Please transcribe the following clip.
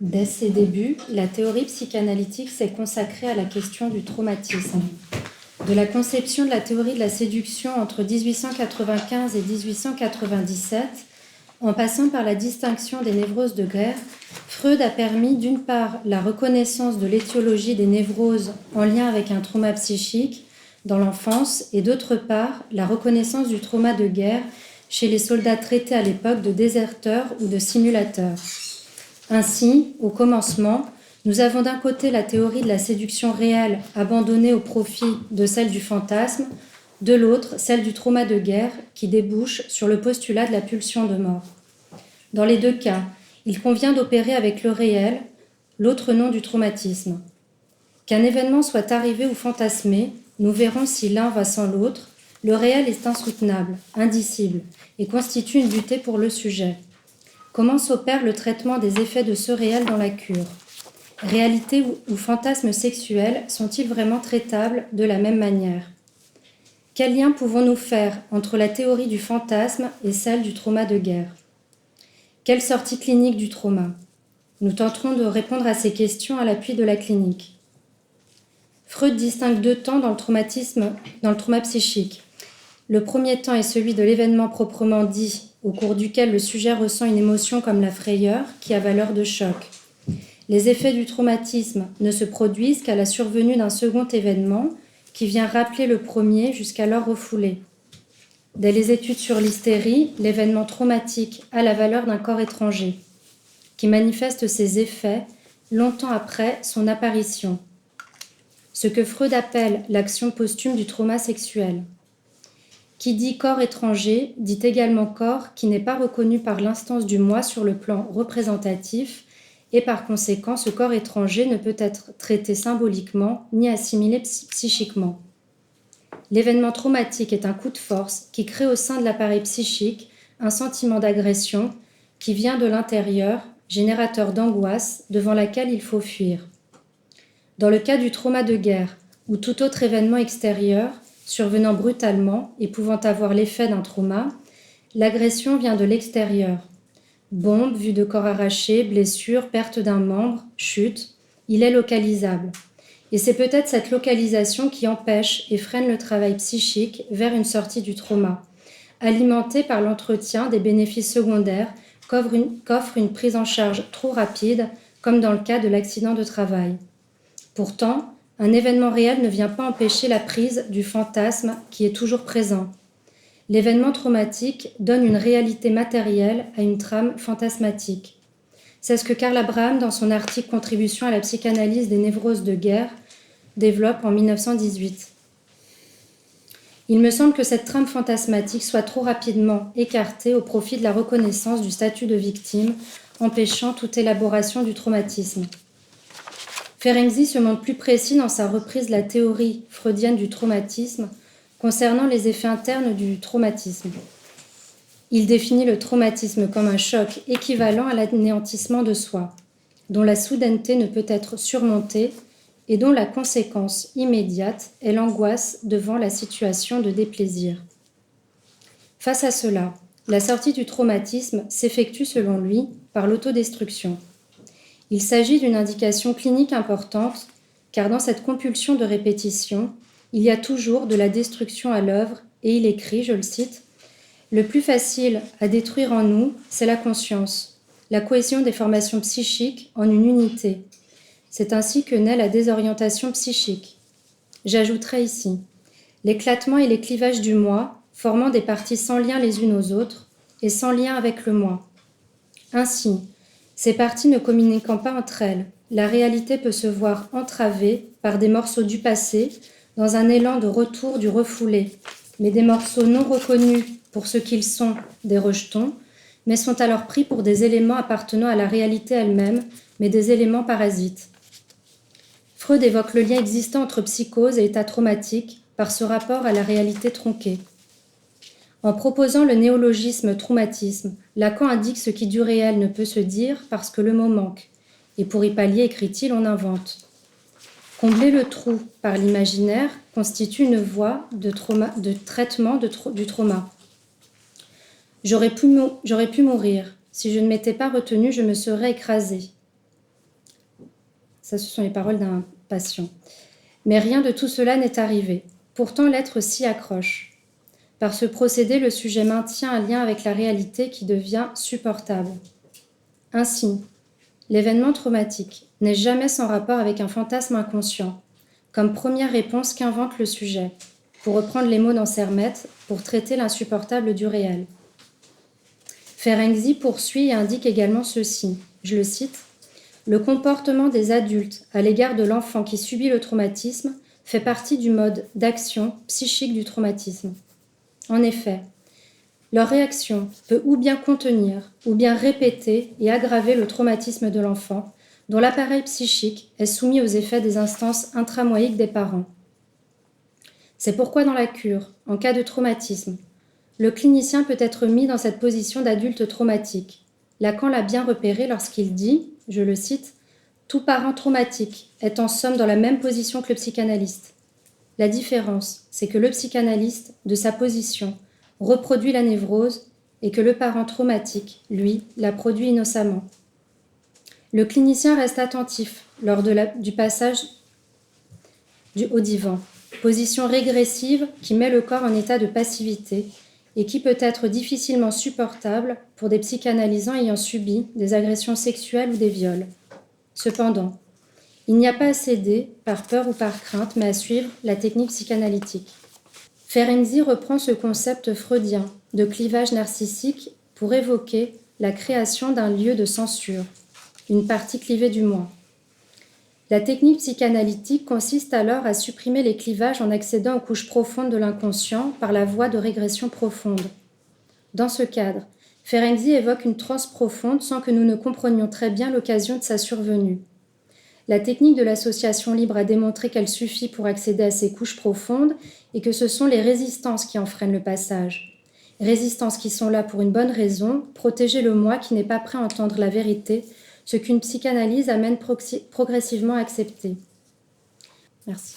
Dès ses débuts, la théorie psychanalytique s'est consacrée à la question du traumatisme. De la conception de la théorie de la séduction entre 1895 et 1897, en passant par la distinction des névroses de guerre, Freud a permis d'une part la reconnaissance de l'étiologie des névroses en lien avec un trauma psychique dans l'enfance et d'autre part la reconnaissance du trauma de guerre chez les soldats traités à l'époque de déserteurs ou de simulateurs. Ainsi, au commencement, nous avons d'un côté la théorie de la séduction réelle abandonnée au profit de celle du fantasme, de l'autre celle du trauma de guerre qui débouche sur le postulat de la pulsion de mort. Dans les deux cas, il convient d'opérer avec le réel, l'autre nom du traumatisme. Qu'un événement soit arrivé ou fantasmé, nous verrons si l'un va sans l'autre, le réel est insoutenable, indicible, et constitue une butée pour le sujet. Comment s'opère le traitement des effets de ce réel dans la cure ? Réalité ou fantasmes sexuels sont-ils vraiment traitables de la même manière ? Quel lien pouvons-nous faire entre la théorie du fantasme et celle du trauma de guerre ? Quelle sortie clinique du trauma ? Nous tenterons de répondre à ces questions à l'appui de la clinique. Freud distingue deux temps dans le trauma psychique. Le premier temps est celui de l'événement proprement dit, au cours duquel le sujet ressent une émotion comme la frayeur, qui a valeur de choc. Les effets du traumatisme ne se produisent qu'à la survenue d'un second événement qui vient rappeler le premier jusqu'alors refoulé. Dès les études sur l'hystérie, l'événement traumatique a la valeur d'un corps étranger, qui manifeste ses effets longtemps après son apparition. Ce que Freud appelle l'action posthume du trauma sexuel. Qui dit corps étranger dit également corps qui n'est pas reconnu par l'instance du moi sur le plan représentatif et par conséquent ce corps étranger ne peut être traité symboliquement ni assimilé psychiquement. L'événement traumatique est un coup de force qui crée au sein de l'appareil psychique un sentiment d'agression qui vient de l'intérieur, générateur d'angoisse devant laquelle il faut fuir. Dans le cas du trauma de guerre ou tout autre événement extérieur, survenant brutalement et pouvant avoir l'effet d'un trauma, l'agression vient de l'extérieur. Bombe, vue de corps arraché, blessure, perte d'un membre, chute, il est localisable. Et c'est peut-être cette localisation qui empêche et freine le travail psychique vers une sortie du trauma, alimentée par l'entretien des bénéfices secondaires qu'offre une prise en charge trop rapide, comme dans le cas de l'accident de travail. Pourtant, un événement réel ne vient pas empêcher la prise du fantasme qui est toujours présent. L'événement traumatique donne une réalité matérielle à une trame fantasmatique. C'est ce que Karl Abraham, dans son article « Contribution à la psychanalyse des névroses de guerre », développe en 1918. Il me semble que cette trame fantasmatique soit trop rapidement écartée au profit de la reconnaissance du statut de victime, empêchant toute élaboration du traumatisme. Ferenczi se montre plus précis dans sa reprise de la théorie freudienne du traumatisme concernant les effets internes du traumatisme. Il définit le traumatisme comme un choc équivalent à l'anéantissement de soi, dont la soudaineté ne peut être surmontée et dont la conséquence immédiate est l'angoisse devant la situation de déplaisir. Face à cela, la sortie du traumatisme s'effectue selon lui par l'autodestruction. Il s'agit d'une indication clinique importante, car dans cette compulsion de répétition, il y a toujours de la destruction à l'œuvre, et il écrit, je le cite, « Le plus facile à détruire en nous, c'est la conscience, la cohésion des formations psychiques en une unité. C'est ainsi que naît la désorientation psychique. J'ajouterai ici l'éclatement et les clivages du moi, formant des parties sans lien les unes aux autres, et sans lien avec le moi. Ainsi, ces parties ne communiquant pas entre elles, la réalité peut se voir entravée par des morceaux du passé dans un élan de retour du refoulé, mais des morceaux non reconnus pour ce qu'ils sont, des rejetons, mais sont alors pris pour des éléments appartenant à la réalité elle-même, mais des éléments parasites. Freud évoque le lien existant entre psychose et état traumatique par ce rapport à la réalité tronquée. En proposant le néologisme traumatisme, Lacan indique ce qui du réel ne peut se dire parce que le mot manque. Et pour y pallier, écrit-il, on invente. Combler le trou par l'imaginaire constitue une voie de traitement du trauma. J'aurais pu mourir. Si je ne m'étais pas retenue, je me serais écrasée. Ça, ce sont les paroles d'un patient. Mais rien de tout cela n'est arrivé. Pourtant, l'être s'y accroche. Par ce procédé, le sujet maintient un lien avec la réalité qui devient supportable. Ainsi, l'événement traumatique n'est jamais sans rapport avec un fantasme inconscient, comme première réponse qu'invente le sujet, pour reprendre les mots d'Ansermet, pour traiter l'insupportable du réel. Ferenczi poursuit et indique également ceci, je le cite, « Le comportement des adultes à l'égard de l'enfant qui subit le traumatisme fait partie du mode d'action psychique du traumatisme. En effet, leur réaction peut ou bien contenir, ou bien répéter et aggraver le traumatisme de l'enfant, dont l'appareil psychique est soumis aux effets des instances intramoïques des parents. C'est pourquoi dans la cure, en cas de traumatisme, le clinicien peut être mis dans cette position d'adulte traumatique. Lacan l'a bien repéré lorsqu'il dit, je le cite, « Tout parent traumatique est en somme dans la même position que le psychanalyste. La différence, c'est que le psychanalyste, de sa position, reproduit la névrose et que le parent traumatique, lui, la produit innocemment. Le clinicien reste attentif lors du passage au divan, position régressive qui met le corps en état de passivité et qui peut être difficilement supportable pour des psychanalysants ayant subi des agressions sexuelles ou des viols. Cependant, il n'y a pas à céder par peur ou par crainte, mais à suivre la technique psychanalytique. Ferenczi reprend ce concept freudien de clivage narcissique pour évoquer la création d'un lieu de censure, une partie clivée du moi. La technique psychanalytique consiste alors à supprimer les clivages en accédant aux couches profondes de l'inconscient par la voie de régression profonde. Dans ce cadre, Ferenczi évoque une transe profonde sans que nous ne comprenions très bien l'occasion de sa survenue. La technique de l'association libre a démontré qu'elle suffit pour accéder à ces couches profondes et que ce sont les résistances qui en freinent le passage. Résistances qui sont là pour une bonne raison, protéger le moi qui n'est pas prêt à entendre la vérité, ce qu'une psychanalyse amène progressivement à accepter. Merci.